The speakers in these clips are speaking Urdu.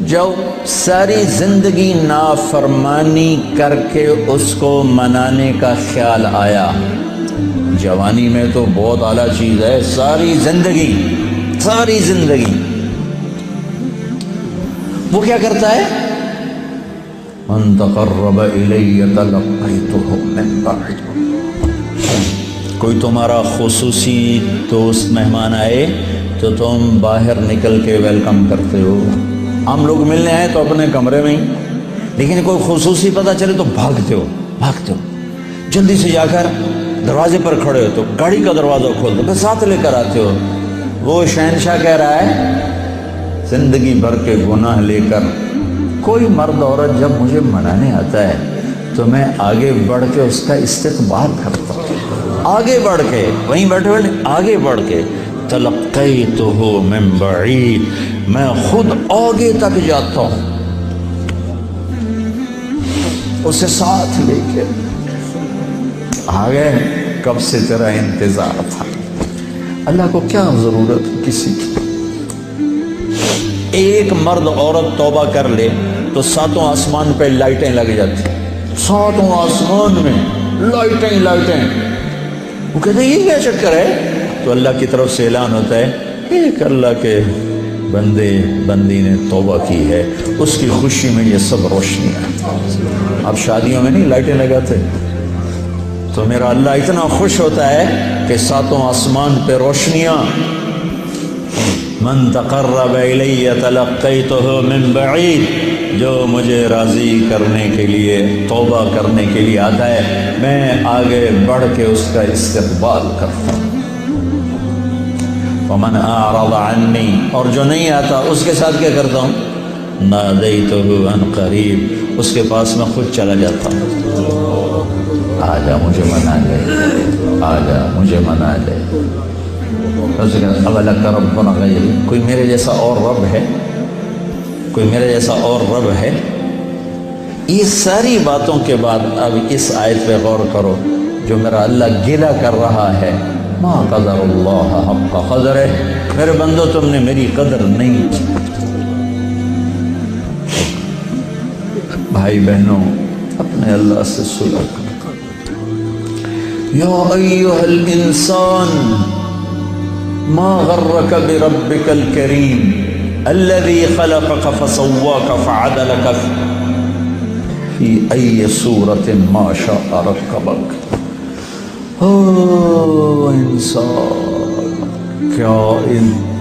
جو ساری زندگی نافرمانی کر کے اس کو منانے کا خیال آیا، جوانی میں تو بہت اعلیٰ چیز ہے، ساری زندگی وہ کیا کرتا ہے؟ من تقرب الی تلقیتہ من بعید، کوئی تمہارا خصوصی دوست مہمان آئے تو تم باہر نکل کے ویلکم کرتے ہو۔ ہم لوگ ملنے آئے تو اپنے کمرے میں ہی، لیکن کوئی خصوصی پتہ چلے تو بھاگتے ہو، جلدی سے جا کر دروازے پر کھڑے ہو تو گاڑی کا دروازہ کھول دو، پھر ساتھ لے کر آتے ہو۔ وہ شہنشاہ کہہ رہا ہے زندگی بھر کے گناہ لے کر کوئی مرد عورت جب مجھے منانے آتا ہے تو میں آگے بڑھ کے اس کا استقبال کرتا ہوں، آگے بڑھ کے، وہیں بیٹھے ہوئے آگے بڑھ کے تلقیتہ من بعید، میں خود آگے تک جاتا ہوں اسے ساتھ لے کے۔ آگے کب سے تیرا انتظار تھا، اللہ کو کیا ضرورت کسی کی؟ ایک مرد عورت توبہ کر لے تو ساتوں آسمان پہ لائٹیں لگ جاتی، ساتوں آسمان میں لائٹیں۔ وہ کہتے ہیں یہ کیا چکر ہے؟ تو اللہ کی طرف سے اعلان ہوتا ہے ایک اللہ کے بندی نے توبہ کی ہے، اس کی خوشی میں یہ سب روشنیاں۔ اب شادیوں میں نہیں لائٹیں لگاتے، تو میرا اللہ اتنا خوش ہوتا ہے کہ ساتوں آسمان پہ روشنیاں۔ من تقرب الی تلقیتہ من بعید، جو مجھے راضی کرنے کے لیے، توبہ کرنے کے لیے آتا ہے، میں آگے بڑھ کے اس کا استقبال کرتا ہوں۔ ومن اعرض عنی، اور جو نہیں آتا اس کے ساتھ کیا کرتا ہوں؟ نادیتہ عن قریب، اس کے پاس میں خود چلا جاتا ہوں، آجا مجھے منا لے، آجا مجھے منا لے۔ اولک ربنا غیری، کوئی میرے جیسا اور رب ہے؟ کوئی میرے جیسا اور رب ہے؟ یہ ساری باتوں کے بعد اب اس آیت پہ غور کرو، جو میرا اللہ گلہ کر رہا ہے، ما قدر اللہ حق قدرہ، میرے بندو تم نے میری قدر نہیں کی۔ بھائی بہنوں، اپنے اللہ سے صلح کرو۔ یا ایھا الانسان ما غرک بربک الکریم الذی خلقک فسواک فعدلک فی ای صورت ما شاء رکبک۔ انسان، کیا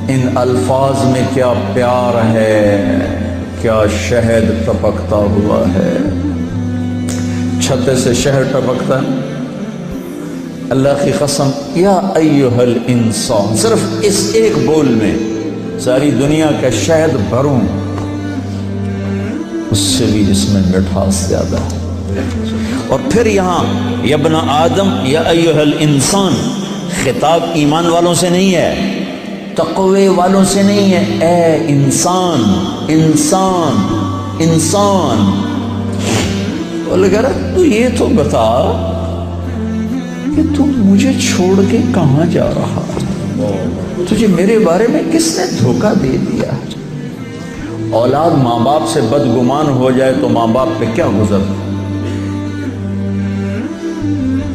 ان الفاظ میں کیا پیار ہے، کیا شہد ٹپکتا ہوا ہے۔ چھتے سے شہد ٹپکتا ہے، اللہ کی قسم، یا ایھا الانسان، صرف اس ایک بول میں ساری دنیا کا شہد بھروں، اس سے بھی اس میں مٹھاس زیادہ ہے۔ اور پھر یہاں یا ابن آدم یا ایھا الانسان، خطاب ایمان والوں سے نہیں ہے، تقوی والوں سے نہیں ہے، اے انسان، انسان، انسان۔ اور لگا رہا تو یہ تو بتا کہ تم مجھے چھوڑ کے کہاں جا رہا، تجھے میرے بارے میں کس نے دھوکہ دے دیا؟ اولاد ماں باپ سے بدگمان ہو جائے تو ماں باپ پہ کیا گزرتا؟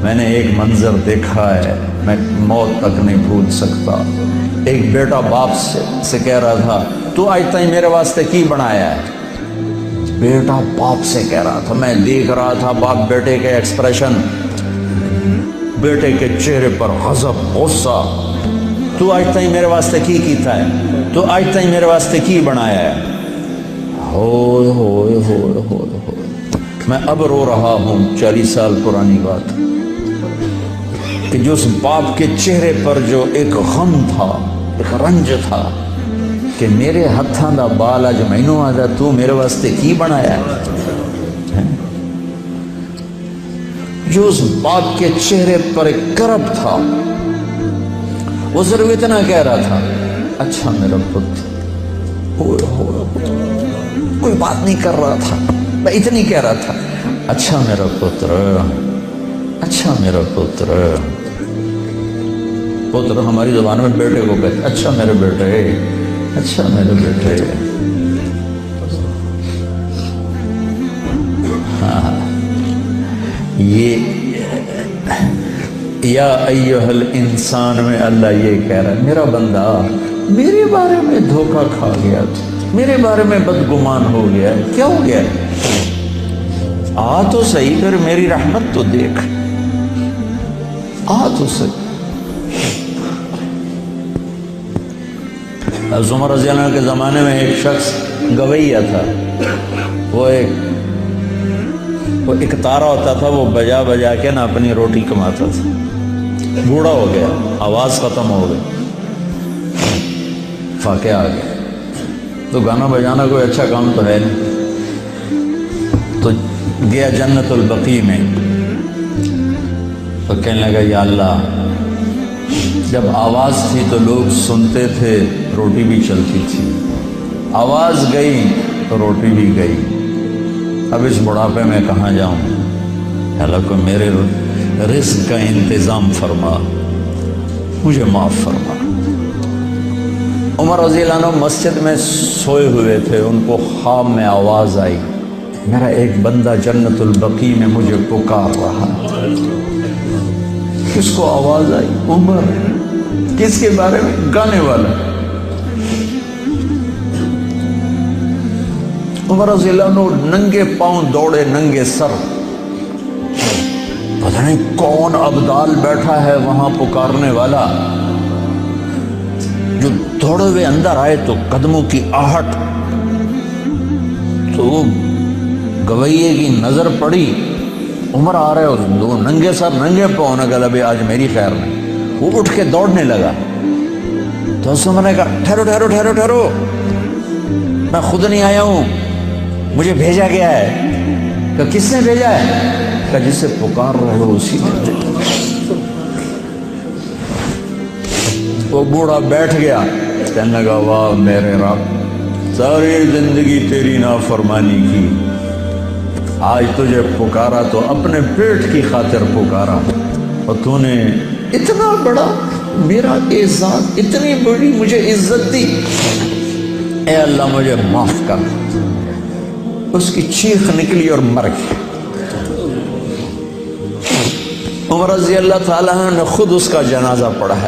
میں نے ایک منظر دیکھا ہے، میں موت تک نہیں بھول سکتا۔ ایک بیٹا باپ سے کہہ رہا تھا تو آج تک میرے واسطے کی بنایا ہے؟ بیٹا باپ سے کہہ رہا تھا، میں دیکھ رہا تھا باپ بیٹے کے ایکسپریشن، بیٹے کے چہرے پر غضب، غصہ، تو آج تک میرے واسطے کی کیتا ہے، تو آج تک میرے واسطے کی بنایا ہے۔ ہوئے ہوئے ہوئے ہوئے ہوئے، میں اب رو رہا ہوں، 40 سال پرانی بات، کہ جو اس باپ کے چہرے پر جو ایک غم تھا، ایک رنج تھا کہ میرے ہتھاں دا بال اج مینوں آدا، تو میرے واسطے کی بنایا ہے؟ جو اس باپ کے چہرے پر ایک کرب تھا، وہ صرف اتنا کہہ رہا تھا، اچھا میرا پتر، کوئی بات نہیں کر رہا تھا، میں اتنی کہہ رہا تھا، اچھا میرا پتر، اچھا میرا پتر۔ پتر ہماری زبان میں بیٹے کو کہتے، اچھا میرے بیٹے، اچھا میرے بیٹے۔ یہ یا ایھا الانسان میں اللہ یہ کہہ رہا ہے میرا بندہ میرے بارے میں دھوکہ کھا گیا، میرے بارے میں بدگمان ہو گیا، کیا ہو گیا؟ آ تو صحیح، پھر میری رحمت تو دیکھ، آ تو صحیح۔ حضرت عمر رضی اللہ عنہ کے زمانے میں ایک شخص گویہ تھا، وہ ایک تارا ہوتا تھا، وہ بجا بجا کے نا اپنی روٹی کماتا تھا، بوڑھا ہو گیا، آواز ختم ہو گئی، فاقے آ گیا، تو گانا بجانا کوئی اچھا کام تو ہے نہیں، تو گیا جنت البقیع میں، تو کہنے لگا یا اللہ جب آواز تھی تو لوگ سنتے تھے، روٹی بھی چلتی تھی، آواز گئی تو روٹی بھی گئی، اب اس بڑھاپے میں کہاں جاؤں؟ اللہ کو میرے رزق کا انتظام فرما، مجھے معاف فرما۔ عمر رضی اللہ عنہ مسجد میں سوئے ہوئے تھے، ان کو خواب میں آواز آئی، میرا ایک بندہ جنت البقیع میں مجھے پکار رہا ہے۔ کس کو آواز آئی؟ عمر۔ کس کے بارے میں؟ گانے والا۔ عمر رضی اللہ عنہ ننگے پاؤں دوڑے، ننگے سر، پتہ نہیں کون ابدال بیٹھا ہے وہاں پکارنے والا، جو دوڑے ہوئے اندر آئے تو قدموں کی آہٹ، تو وہ گویے کی نظر پڑی، عمر آ رہے اور دو ننگے سر ننگے پاؤں، نے کہا ابھی آج میری خیر نہیں۔ وہ اٹھ کے دوڑنے لگا، تو اس نے کہا ٹھہرو ٹھہرو ٹھہرو ٹھہرو، میں خود نہیں آیا ہوں، مجھے بھیجا گیا ہے۔ کہ کس نے بھیجا ہے؟ کہ جس سے پکار رہے ہو اسی نے۔ وہ بوڑھا بیٹھ گیا، کہنے لگا واہ میرے رب، ساری زندگی تیری نافرمانی کی، آج تجھے پکارا تو اپنے پیٹ کی خاطر پکارا، اور تو نے اتنا بڑا میرا اعزاز، اتنی بڑی مجھے عزت دی، اے اللہ مجھے معاف کر۔ اس کی چیخ نکلی اور مر گئی۔ عمر رضی اللہ تعالیٰ نے خود اس کا جنازہ پڑھا ہے۔